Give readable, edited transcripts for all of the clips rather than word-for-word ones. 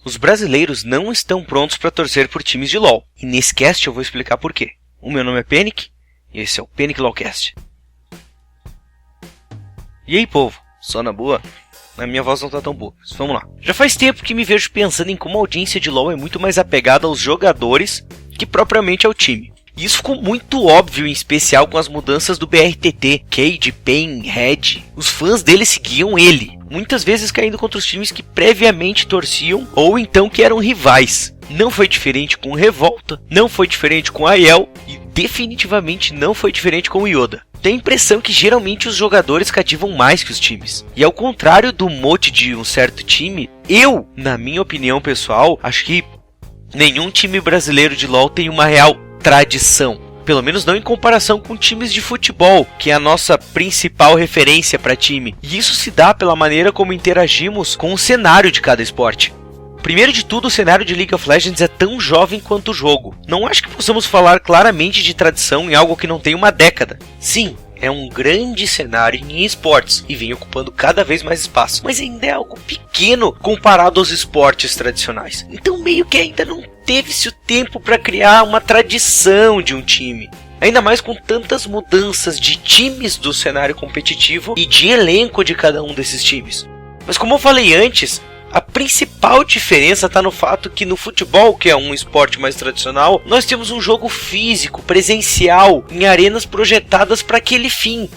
Os brasileiros não estão prontos para torcer por times de LoL. E nesse cast eu vou explicar por quê. O meu nome é Panic e esse é o Panic LoLcast. E aí, povo? Só na boa? A minha voz não tá tão boa, mas vamos lá. Já faz tempo que me vejo pensando em como a audiência de LoL é muito mais apegada aos jogadores que propriamente ao time. E isso ficou muito óbvio, em especial com as mudanças do BRTT, Cade, Pain, Red. Os fãs dele seguiam ele, muitas vezes caindo contra os times que previamente torciam ou então que eram rivais. Não foi diferente com o Revolta, não foi diferente com a Aiel e definitivamente não foi diferente com o Yoda. Tenho a impressão que geralmente os jogadores cativam mais que os times. E ao contrário do mote de um certo time, eu, na minha opinião pessoal, acho que nenhum time brasileiro de LoL tem uma real tradição. Pelo menos não em comparação com times de futebol, que é a nossa principal referência para time. E isso se dá pela maneira como interagimos com o cenário de cada esporte. Primeiro de tudo, o cenário de League of Legends é tão jovem quanto o jogo. Não acho que possamos falar claramente de tradição em algo que não tem uma década. Sim, é um grande cenário em esportes e vem ocupando cada vez mais espaço, mas ainda é algo pequeno comparado aos esportes tradicionais. Então meio que ainda não teve-se o tempo para criar uma tradição de um time. Ainda mais com tantas mudanças de times do cenário competitivo e de elenco de cada um desses times. Mas como eu falei antes, a principal diferença está no fato que no futebol, que é um esporte mais tradicional, nós temos um jogo físico, presencial, em arenas projetadas para aquele fim.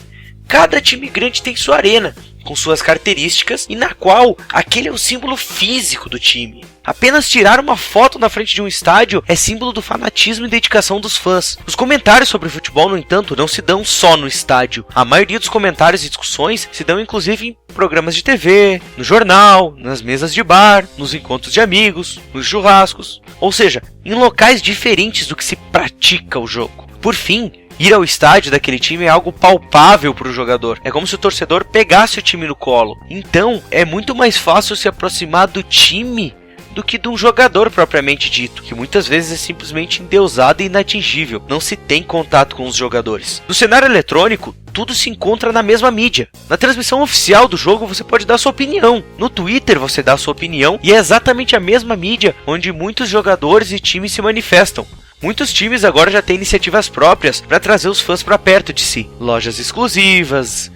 Cada time grande tem sua arena, com suas características, e na qual aquele é o símbolo físico do time. Apenas tirar uma foto na frente de um estádio é símbolo do fanatismo e dedicação dos fãs. Os comentários sobre futebol, no entanto, não se dão só no estádio. A maioria dos comentários e discussões se dão inclusive em programas de TV, no jornal, nas mesas de bar, nos encontros de amigos, nos churrascos. Ou seja, em locais diferentes do que se pratica o jogo. Por fim, ir ao estádio daquele time é algo palpável para o jogador. É como se o torcedor pegasse o time no colo. Então, é muito mais fácil se aproximar do time do que de um jogador propriamente dito, que muitas vezes é simplesmente endeusado e inatingível. Não se tem contato com os jogadores. No cenário eletrônico, tudo se encontra na mesma mídia. Na transmissão oficial do jogo você pode dar sua opinião. No Twitter você dá sua opinião e é exatamente a mesma mídia onde muitos jogadores e times se manifestam. Muitos times agora já têm iniciativas próprias para trazer os fãs para perto de si. Lojas exclusivas,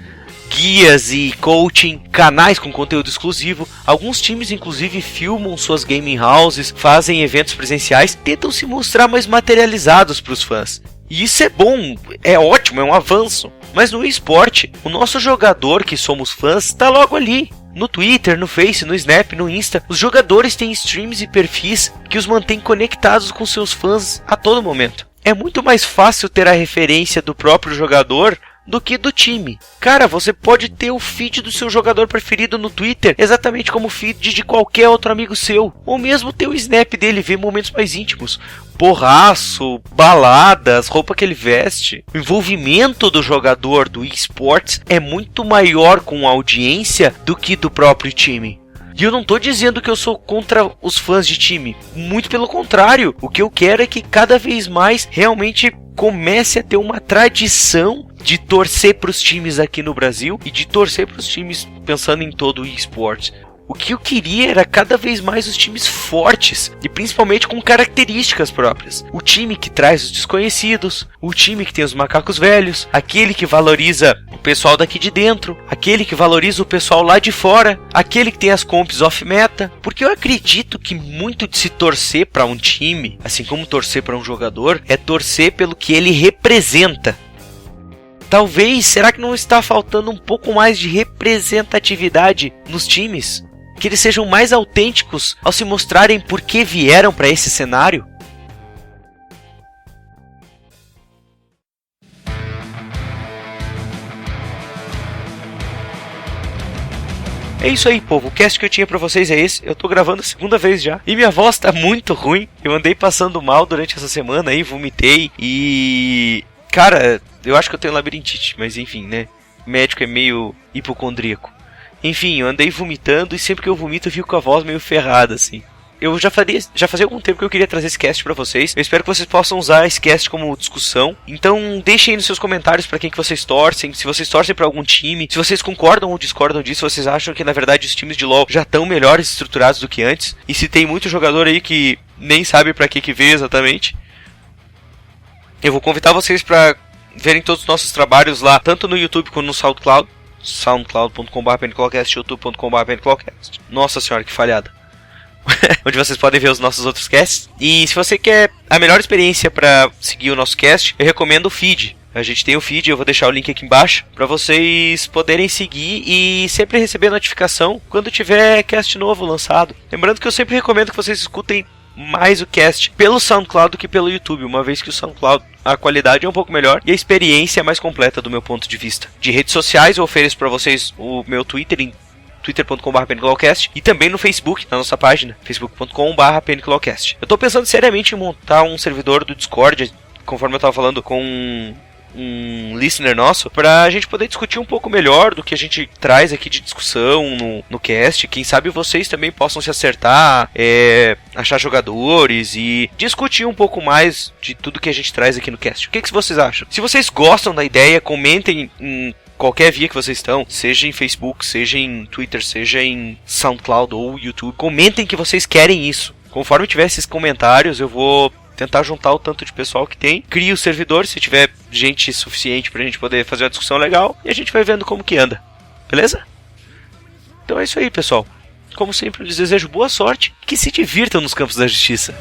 guias e coaching, canais com conteúdo exclusivo. Alguns times inclusive filmam suas gaming houses, fazem eventos presenciais, tentam se mostrar mais materializados para os fãs. E isso é bom, é ótimo, é um avanço. Mas no esporte, o nosso jogador que somos fãs está logo ali. No Twitter, no Face, no Snap, no Insta, os jogadores têm streams e perfis que os mantêm conectados com seus fãs a todo momento. É muito mais fácil ter a referência do próprio jogador do que do time. Cara, você pode ter o feed do seu jogador preferido no Twitter exatamente como o feed de qualquer outro amigo seu. Ou mesmo ter o snap dele, ver momentos mais íntimos. Porraço, baladas, roupa que ele veste. O envolvimento do jogador do eSports é muito maior com a audiência do que do próprio time. E eu não tô dizendo que eu sou contra os fãs de time. Muito pelo contrário. O que eu quero é que cada vez mais realmente comece a ter uma tradição de torcer para os times aqui no Brasil e de torcer para os times pensando em todo o eSports. O que eu queria era cada vez mais os times fortes e principalmente com características próprias. O time que traz os desconhecidos, o time que tem os macacos velhos, aquele que valoriza o pessoal daqui de dentro, aquele que valoriza o pessoal lá de fora, aquele que tem as comps off-meta. Porque eu acredito que muito de se torcer para um time, assim como torcer para um jogador, é torcer pelo que ele representa. Talvez, será que não está faltando um pouco mais de representatividade nos times? Que eles sejam mais autênticos ao se mostrarem por que vieram para esse cenário? É isso aí, povo. O cast que eu tinha pra vocês é esse. Eu tô gravando a segunda vez já. E minha voz tá muito ruim. Eu andei passando mal durante essa semana aí, vomitei. E... cara, eu acho que eu tenho labirintite. Mas enfim, né? O médico é meio hipocondríaco. Enfim, eu andei vomitando e sempre que eu vomito eu fico com a voz meio ferrada, assim. eu já fazia algum tempo que eu queria trazer esse cast pra vocês. Eu espero que vocês possam usar esse cast como discussão. Então deixem aí nos seus comentários pra quem que vocês torcem, se vocês torcem pra algum time, se vocês concordam ou discordam disso, se vocês acham que na verdade os times de LoL já estão melhores estruturados do que antes, e se tem muito jogador aí que nem sabe pra que veio exatamente. Eu vou convidar vocês pra verem todos os nossos trabalhos lá, tanto no YouTube quanto no SoundCloud, soundcloud.com/penclawcast, youtube.com/penclawcast. Nossa senhora, que falhada. Onde vocês podem ver os nossos outros casts. E se você quer a melhor experiência para seguir o nosso cast, eu recomendo o feed. A gente tem o feed, eu vou deixar o link aqui embaixo para vocês poderem seguir e sempre receber notificação quando tiver cast novo lançado. Lembrando que eu sempre recomendo que vocês escutem mais o cast pelo SoundCloud do que pelo YouTube, uma vez que o SoundCloud a qualidade é um pouco melhor e a experiência é mais completa do meu ponto de vista. De redes sociais eu ofereço para vocês o meu Twitter em twitter.com/penclawcast e também no Facebook, na nossa página, facebook.com/penclawcast. Eu tô pensando seriamente em montar um servidor do Discord, conforme eu tava falando com um listener nosso, pra gente poder discutir um pouco melhor do que a gente traz aqui de discussão no cast. Quem sabe vocês também possam se acertar, achar jogadores e discutir um pouco mais de tudo que a gente traz aqui no cast. O que vocês acham? Se vocês gostam da ideia, comentem em qualquer via que vocês estão, seja em Facebook, seja em Twitter, seja em SoundCloud ou YouTube. Comentem que vocês querem isso. Conforme tiver esses comentários, eu vou tentar juntar o tanto de pessoal que tem. Crie o servidor, se tiver gente suficiente pra gente poder fazer uma discussão legal. E a gente vai vendo como que anda. Beleza? Então é isso aí, pessoal. Como sempre, eu lhes desejo boa sorte e que se divirtam nos campos da justiça.